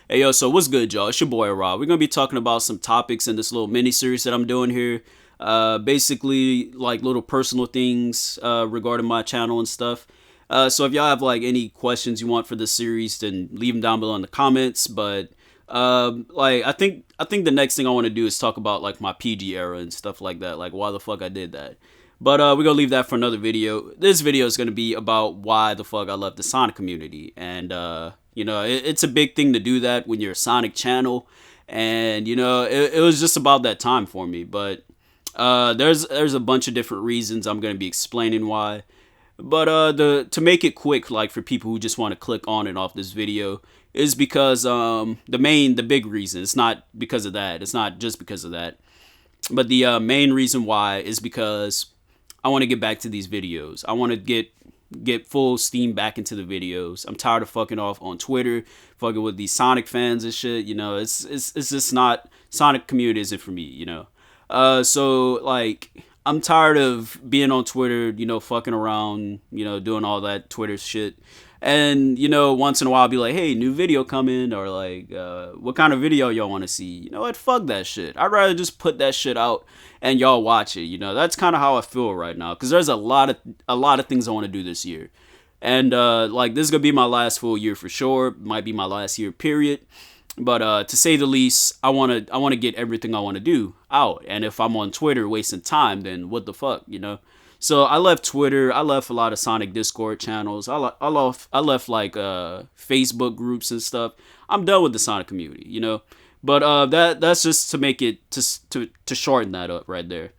Hey yo, so what's good, y'all? It's your boy Rob. We're gonna be talking about some topics in this little mini series that I'm doing here. Basically like little personal things regarding my channel and stuff. So if y'all have like any questions you want for this series, then leave them down below in the comments. But like I think the next thing I want to do is talk about like my PG era and stuff like that. Like why the fuck I did that. But we're gonna leave that for another video. This video is gonna be about why the fuck I left the Sonic community, and it's a big thing to do that when you're a Sonic channel, and it was just about that time for me. But there's a bunch of different reasons I'm gonna be explaining why. But the to make it quick, like for people who just want to click on and off this video, is because the big reason. It's not because of that. It's not just because of that. But the main reason why is because I want to get back to these videos. I want to get full steam back into the videos. I'm tired of fucking off on Twitter, fucking with these Sonic fans and shit. It's just not, Sonic community isn't for me. So like I'm tired of being on Twitter. Fucking around. Doing all that Twitter shit. And once in a while I'll be like, hey, new video coming, or like what kind of video y'all want to see. You know what, fuck that shit. I'd rather just put that shit out and y'all watch it. That's kind of how I feel right now, because there's a lot of things I want to do this year. And like this is gonna be my last full year for sure. Might be my last year period. But to say the least, I wanna get everything I want to do out. And if I'm on Twitter wasting time, then what the fuck. So I left Twitter. I left a lot of Sonic Discord channels. I left like Facebook groups and stuff. I'm done with the Sonic community. But that's just to make it to shorten that up right there.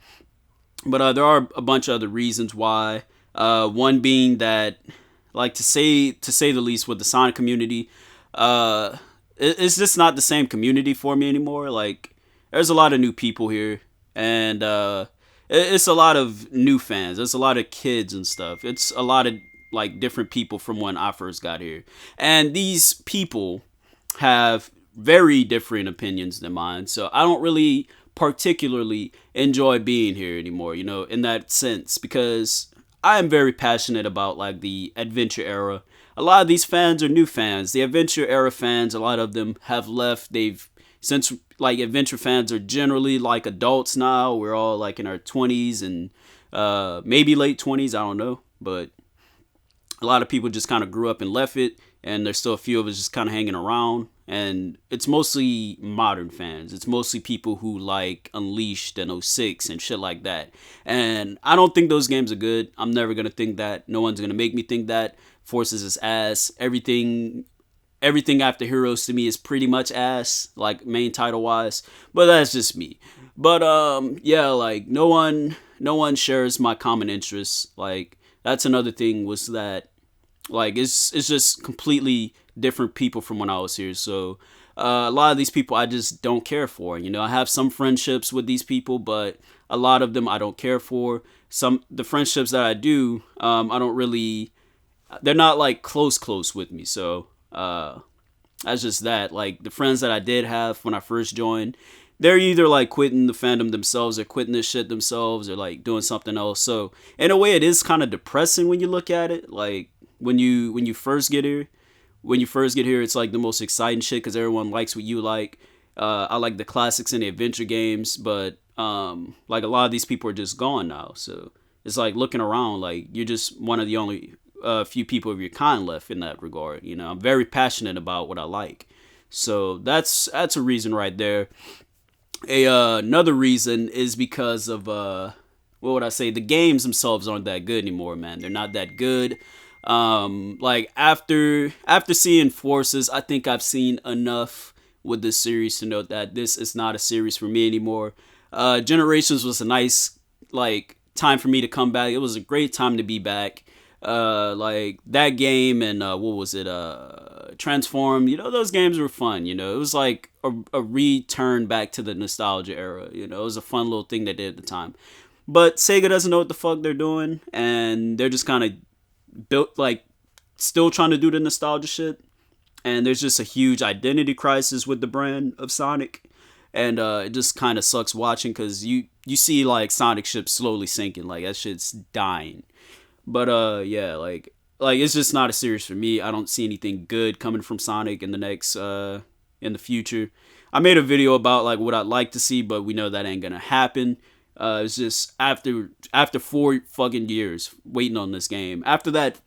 But there are a bunch of other reasons why. One being that, like, to say the least, with the Sonic community, it's just not the same community for me anymore. Like, there's a lot of new people here, and it's a lot of new fans. It's a lot of kids and stuff. It's a lot of like different people from when I first got here, and these people have very different opinions than mine. So I don't really particularly enjoy being here anymore. In that sense, because I am very passionate about like the adventure era. A lot of these fans are new fans. The adventure era fans, a lot of them have left. They've since like adventure fans are generally like adults now. We're all like in our 20s and maybe late 20s. I don't know, but a lot of people just kind of grew up and left it, and there's still a few of us just kind of hanging around. And it's mostly modern fans. It's mostly people who like Unleashed and '06 and shit like that. And I don't think those games are good. I'm never gonna think that. No one's gonna make me think that. Forces is ass. Everything after Heroes to me is pretty much ass, like main title wise. But that's just me. But yeah, like no one shares my common interests. Like that's another thing, was that like it's just completely different people from when I was here. So a lot of these people I just don't care for. I have some friendships with these people, but a lot of them I don't care for. The friendships that I do, I don't really. They're not like close with me. So that's just that. Like the friends that I did have when I first joined, they're either like quitting the fandom themselves, or quitting this shit themselves, or like doing something else. So in a way, it is kind of depressing when you look at it. Like when you first get here, it's like the most exciting shit because everyone likes what you like. I like the classics and the adventure games, but like a lot of these people are just gone now. So it's like looking around, like you're just one of the only few people of your kind left in that regard. I'm very passionate about what I like, so that's a reason right there. Another reason is because of what would I say? The games themselves aren't that good anymore, man. They're not that good. Like after seeing Forces, I think I've seen enough with this series to know that this is not a series for me anymore. Generations was a nice like time for me to come back. It was a great time to be back. Like that game and what was it? Transform. Those games were fun. It was like a return back to the nostalgia era. It was a fun little thing they did at the time. But Sega doesn't know what the fuck they're doing, and they're just kind of built like still trying to do the nostalgia shit. And there's just a huge identity crisis with the brand of Sonic, and it just kind of sucks watching because you see like Sonic ships slowly sinking, like that shit's dying. But yeah, like it's just not a series for me. I don't see anything good coming from Sonic in the next in the future. I made a video about like what I'd like to see, but we know that ain't gonna happen. It's just after 4 fucking years waiting on this game. After that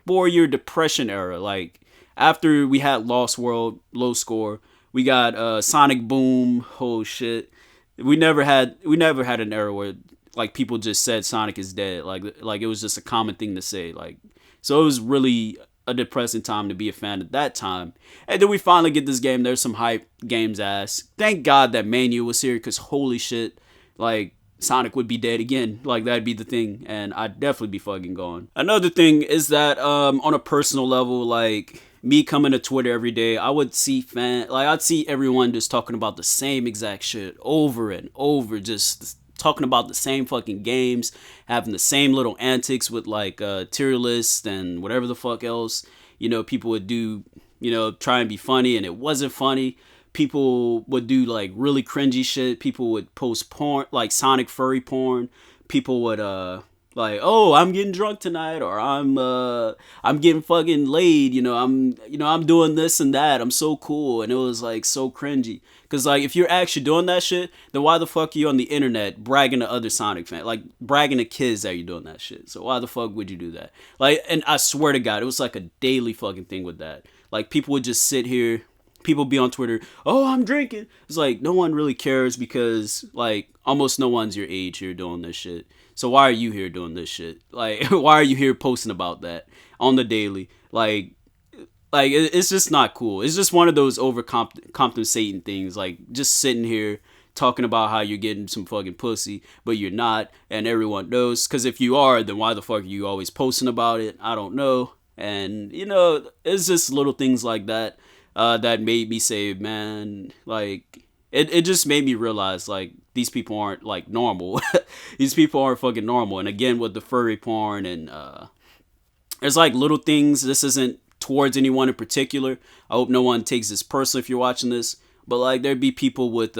4 year depression era, like after we had Lost World, low score, we got Sonic Boom, oh shit. We never had an era where like people just said Sonic is dead. Like it was just a common thing to say. Like so it was really a depressing time to be a fan at that time. And then we finally get this game. There's some hype games ass. Thank God that Manu was here because holy shit, like Sonic would be dead again. Like that'd be the thing, and I'd definitely be fucking gone. Another thing is that on a personal level, like me coming to Twitter every day, I would see I'd see everyone just talking about the same exact shit over and over, just talking about the same fucking games, having the same little antics with like tier list and whatever the fuck else. You know, people would do, you know, try and be funny and it wasn't funny. People would do like really cringy shit. People would post porn, like Sonic furry porn. People would like, oh, I'm getting drunk tonight, or I'm getting fucking laid. I'm doing this and that. I'm so cool, and it was like so cringy. Cause like if you're actually doing that shit, then why the fuck are you on the internet bragging to other Sonic fans, like bragging to kids that you're doing that shit? So why the fuck would you do that? Like, and I swear to God, it was like a daily fucking thing with that. Like people would just sit here. People be on Twitter, oh, I'm drinking. It's like, no one really cares because, like, almost no one's your age here doing this shit. So why are you here doing this shit? Like, why are you here posting about that on the daily? Like it's just not cool. It's just one of those overcompensating things. Like, just sitting here talking about how you're getting some fucking pussy, but you're not, and everyone knows. Because if you are, then why the fuck are you always posting about it? I don't know. And, you know, it's just little things like that. That made me say, man, like, it just made me realize, like, these people aren't, like, normal. These people aren't fucking normal. And again, with the furry porn and, there's, like, little things. This isn't towards anyone in particular. I hope no one takes this personal if you're watching this. But, like, there'd be people with,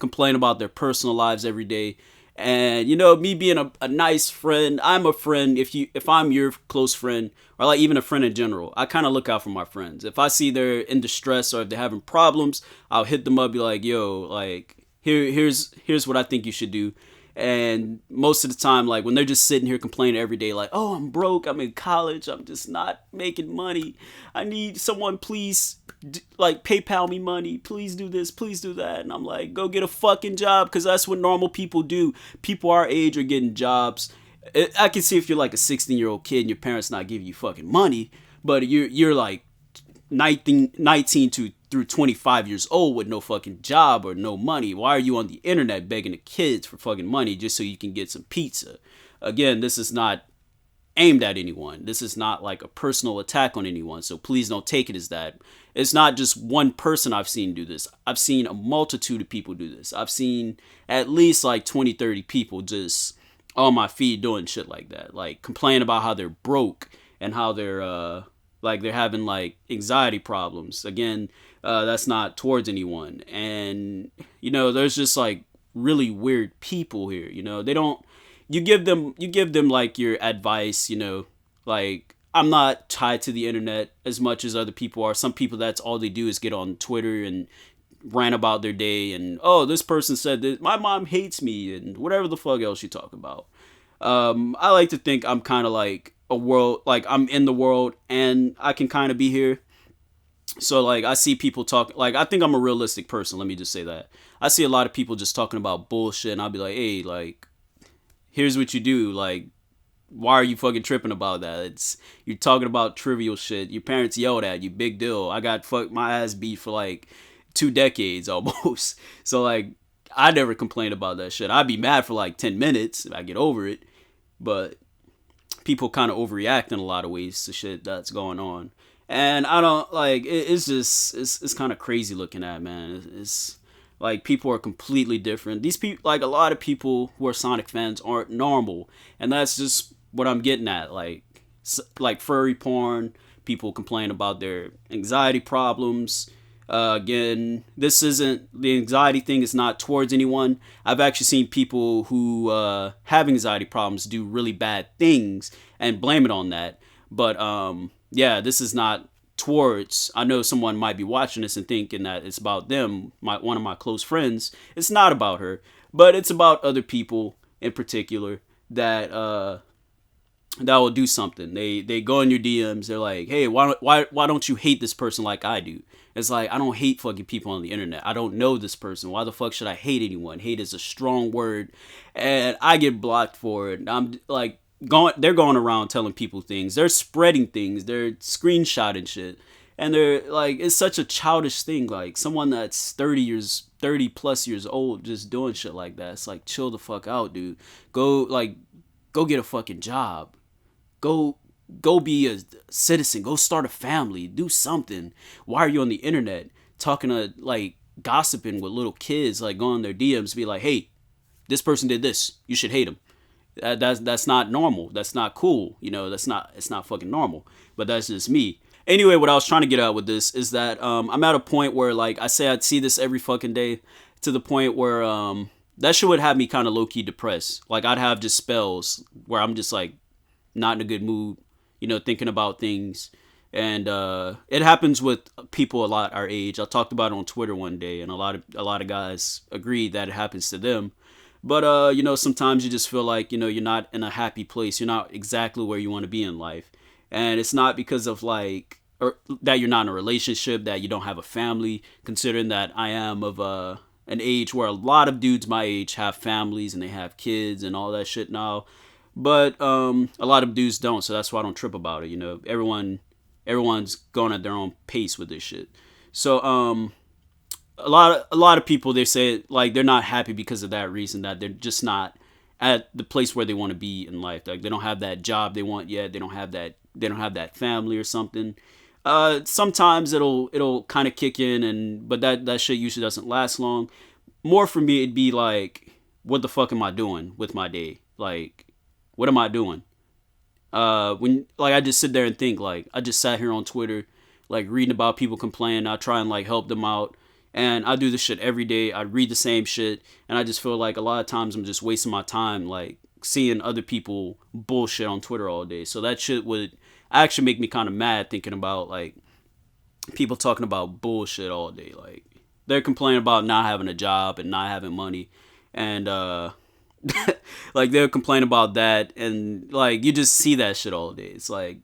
complain about their personal lives every day. And, you know, me being a nice friend, I'm a friend. If I'm your close friend, or like even a friend in general, I kind of look out for my friends. If I see they're in distress or if they're having problems, I'll hit them up, be like, yo, like, here's what I think you should do. And most of the time, like, when they're just sitting here complaining every day, like, oh, I'm broke, I'm in college, I'm just not making money, I need someone, please, like, PayPal me money, please do this, please do that. And I'm like, go get a fucking job, because that's what normal people do. People our age are getting jobs. I can see if you're like a 16-year-old kid and your parents not giving you fucking money, but you're like 19 through 25 years old with no fucking job or no money. Why are you on the internet begging the kids for fucking money just so you can get some pizza? Again, this is not aimed at anyone. This is not like a personal attack on anyone, so please don't take it as that. It's not just one person I've seen do this. I've seen a multitude of people do this. I've seen at least like 20, 30 people just on my feed doing shit like that. Like complain about how they're broke and how they're having like anxiety problems. Again, that's not towards anyone. And, you know, there's just like really weird people here, you know. You give them like your advice, you know, like I'm not tied to the internet as much as other people are. Some people, that's all they do is get on Twitter and rant about their day and, oh, this person said this, my mom hates me, and whatever the fuck else you talk about. I like to think I'm kind of like a world, like I'm in the world and I can kind of be here. So like I see people talk, like I think I'm a realistic person, let me just say that. I see a lot of people just talking about bullshit and I'll be like, hey, like, here's what you do, like, why are you fucking tripping about that? You're talking about trivial shit. Your parents yelled at you, big deal. I got my ass beat for like 2 decades almost. So like I never complained about that shit. I'd be mad for like 10 minutes if I get over it. But people kind of overreact in a lot of ways to shit that's going on. And I don't like it's just it's kind of crazy looking at, man. It's like people are completely different. These people, like a lot of people who are Sonic fans aren't normal. And that's just what I'm getting at. Like furry porn, people complain about their anxiety problems. Again, this isn't, the anxiety thing is not towards anyone. I've actually seen people who have anxiety problems do really bad things and blame it on that. But yeah, this is not towards, I know someone might be watching this and thinking that it's about them, one of my close friends. It's not about her, but it's about other people in particular that that will do something. They go in your DMs. They're like, hey, why don't you hate this person like I do? It's like, I don't hate fucking people on the internet. I don't know this person. Why the fuck should I hate anyone? Hate is a strong word, and I get blocked for it. I'm like, they're going around telling people things. They're spreading things. They're screenshotting shit, and they're like, it's such a childish thing. Like someone that's 30 plus years old, just doing shit like that. It's like, chill the fuck out, dude. Go get a fucking job. Go be a citizen. Go start a family. Do something. Why are you on the internet talking to, like, gossiping with little kids, like going on their DMs, be like, hey, this person did this. You should hate him. That's not normal. That's not cool. You know, it's not fucking normal. But that's just me. Anyway, what I was trying to get at with this is that I'm at a point where, like, I say I'd see this every fucking day, to the point where that shit would have me kind of low-key depressed. Like, I'd have just spells where I'm just like not in a good mood, you know, thinking about things. And it happens with people a lot our age. I talked about it on Twitter one day, and a lot of guys agreed that it happens to them. But you know, sometimes you just feel like, you know, you're not in a happy place. You're not exactly where you want to be in life. And it's not because of like, or that you're not in a relationship, that you don't have a family, considering that I am of an age where a lot of dudes my age have families and they have kids and all that shit now. But a lot of dudes don't, so that's why I don't trip about it. You know, everyone's going at their own pace with this shit. So a lot of people, they say, like, they're not happy because of that reason, that they're just not at the place where they want to be in life. Like, they don't have that job they want yet. They don't have that family or something. Sometimes it'll kind of kick in, but that shit usually doesn't last long. More for me, it'd be like, what the fuck am I doing with my day? Like, what am I doing? When, like, I just sit there and think, like, I just sat here on Twitter, like, reading about people complaining. I try and, like, help them out. And I do this shit every day. I read the same shit. And I just feel like a lot of times I'm just wasting my time, like, seeing other people bullshit on Twitter all day. So that shit would actually make me kind of mad, thinking about, like, people talking about bullshit all day. Like, they're complaining about not having a job and not having money. And, like, they'll complain about that, and like, you just see that shit all day. It's like,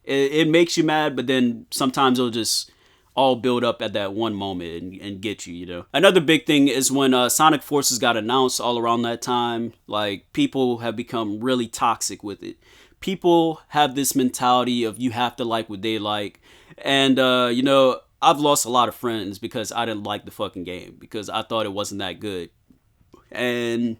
it makes you mad, but then sometimes it'll just all build up at that one moment and get you, you know. Another big thing is when Sonic Forces got announced all around that time, like, people have become really toxic with it. People have this mentality of you have to like what they like, and you know, I've lost a lot of friends because I didn't like the fucking game, because I thought it wasn't that good. And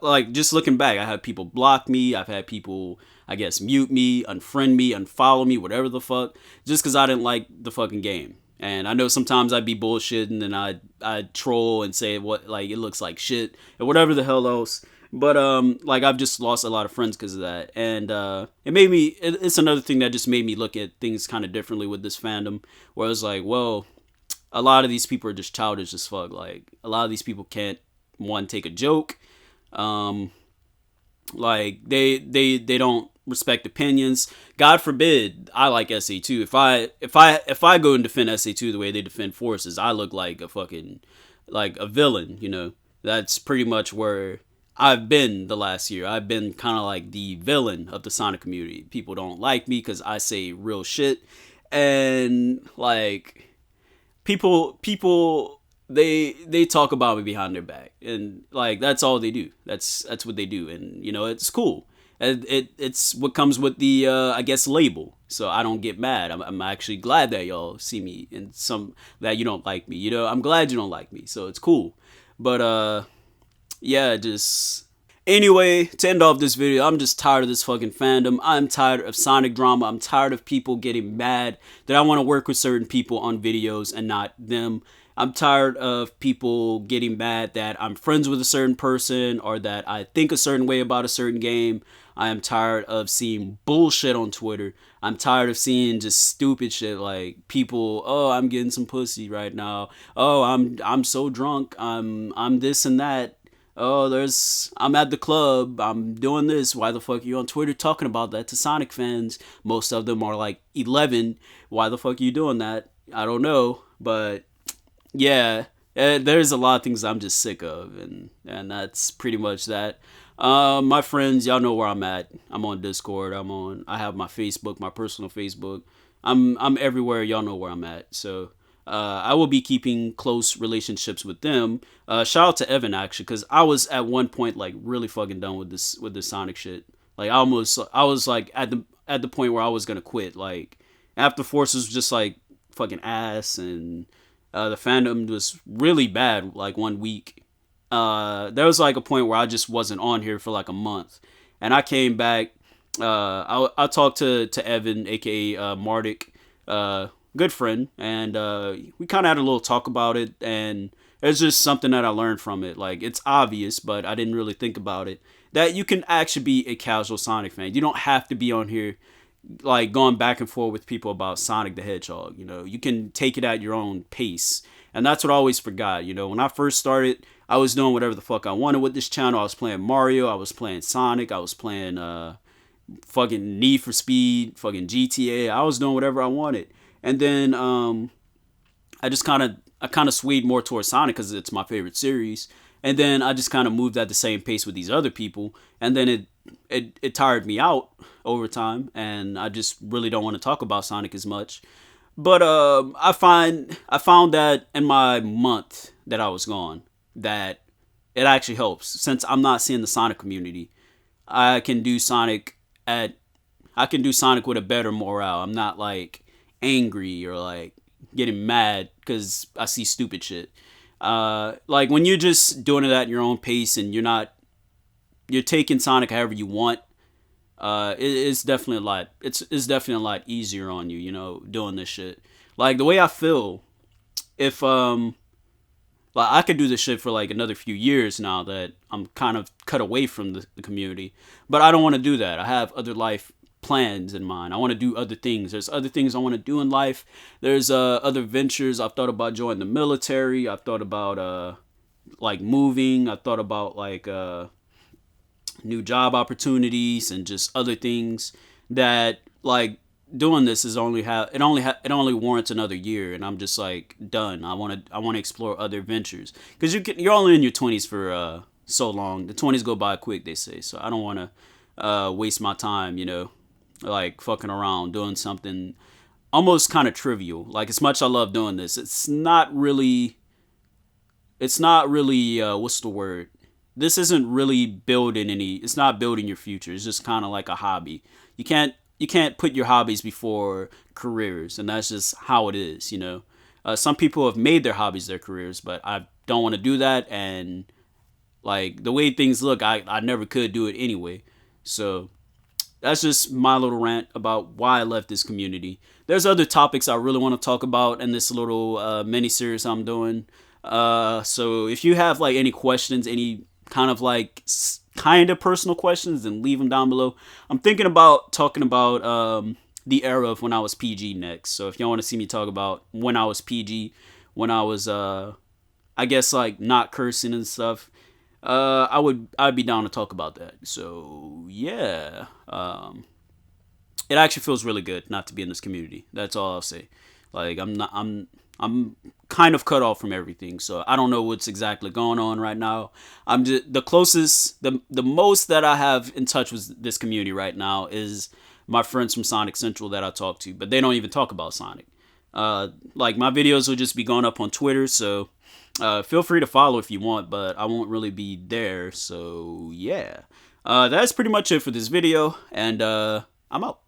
like, just looking back, I had people block me. I've had people, I guess, mute me, unfriend me, unfollow me, whatever the fuck, just because I didn't like the fucking game. And I know sometimes I'd be bullshitting and I'd troll and say what, like, it looks like shit and whatever the hell else. But like, I've just lost a lot of friends because of that. And it's another thing that just made me look at things kind of differently with this fandom, where I was like, well, a lot of these people are just childish as fuck. Like, a lot of these people can't, one, take a joke. Like, they don't respect opinions. God forbid I like SA2. If I go and defend SA2 the way they defend Forces, I look like a fucking, like, a villain, you know. That's pretty much where I've been the last year. I've been kind of like the villain of the Sonic community. People don't like me because I say real shit, and like, people they talk about me behind their back, and like, that's all they do. That's what they do, and you know, it's cool. It's what comes with the I guess, label. So I don't get mad. I'm actually glad that y'all see me in some, that you don't like me. You know, I'm glad you don't like me. So it's cool. But yeah, just anyway, to end off this video, I'm just tired of this fucking fandom. I'm tired of Sonic drama. I'm tired of people getting mad that I want to work with certain people on videos and not them. I'm tired of people getting mad that I'm friends with a certain person or that I think a certain way about a certain game. I am tired of seeing bullshit on Twitter. I'm tired of seeing just stupid shit like people, oh, I'm getting some pussy right now. Oh, I'm so drunk. I'm this and that. oh, I'm at the club, I'm doing this. Why the fuck are you on Twitter talking about that to Sonic fans? Most of them are like 11. Why the fuck are you doing that? I don't know, but yeah, there's a lot of things I'm just sick of, and that's pretty much that. My friends, y'all know where I'm at. I'm on Discord. I have my Facebook, my personal Facebook. I'm everywhere. Y'all know where I'm at. So I will be keeping close relationships with them. Shout out to Evan actually, because I was at one point like really fucking done with this Sonic shit. Like I was like at the point where I was gonna quit. Like after Forces was just like fucking ass, and the fandom was really bad. Like 1 week, there was like a point where I just wasn't on here for like a month, and I came back. I talked to Evan, aka Mardik, good friend, and we kind of had a little talk about it, and it's just something that I learned from it. Like it's obvious, but I didn't really think about it. That you can actually be a casual Sonic fan. You don't have to be on here like going back and forth with people about Sonic the Hedgehog. You know, you can take it at your own pace. And that's what I always forgot. You know, when I first started, I was doing whatever the fuck I wanted with this channel. I was playing Mario, I was playing Sonic, I was playing fucking Need for Speed, fucking GTA. I was doing whatever I wanted. And then I kind of swayed more towards Sonic because it's my favorite series. And then I just kind of moved at the same pace with these other people. And then it tired me out over time, and I just really don't want to talk about Sonic as much. But I found that in my month that I was gone, that it actually helps. Since I'm not seeing the Sonic community, I can do Sonic at I can do Sonic with a better morale. I'm not like angry or like getting mad because I see stupid shit. Like when you're just doing it at your own pace and you're taking Sonic however you want. It's definitely a lot. It's definitely a lot easier on you, you know, doing this shit. Like the way I feel, if like I could do this shit for like another few years now that I'm kind of cut away from the community, but I don't want to do that. I have other life plans in mind. I want to do other things. There's other things I want to do in life. There's other ventures. I've thought about joining the military. I've thought about like moving. I've thought about like new job opportunities and just other things that like doing this is it only warrants another year, and I'm just like done. I want to explore other ventures because you're only in your 20s for so long. The 20s go by quick, they say. So I don't want to waste my time, you know, like fucking around doing something almost kind of trivial. Like as much as I love doing this, it's not really what's the word? This isn't really it's not building your future. It's just kind of like a hobby. You can't put your hobbies before careers, and that's just how it is, you know. Some people have made their hobbies their careers, but I don't want to do that, and like the way things look, I never could do it anyway. So that's just my little rant about why I left this community. There's other topics I really want to talk about in this little mini series I'm doing. So if you have like any questions, any kind of like kind of personal questions, then leave them down below. I'm thinking about talking about the era of when I was PG next. So if y'all want to see me talk about when I was PG, when I was I guess like not cursing and stuff, I'd be down to talk about that. So yeah, it actually feels really good not to be in this community. That's all I'll say. Like I'm kind of cut off from everything, so I don't know what's exactly going on right now. I'm just the most that I have in touch with this community right now is my friends from Sonic Central that I talk to, but they don't even talk about Sonic. Like my videos will just be going up on Twitter, so feel free to follow if you want, but I won't really be there. So yeah, that's pretty much it for this video, and I'm out.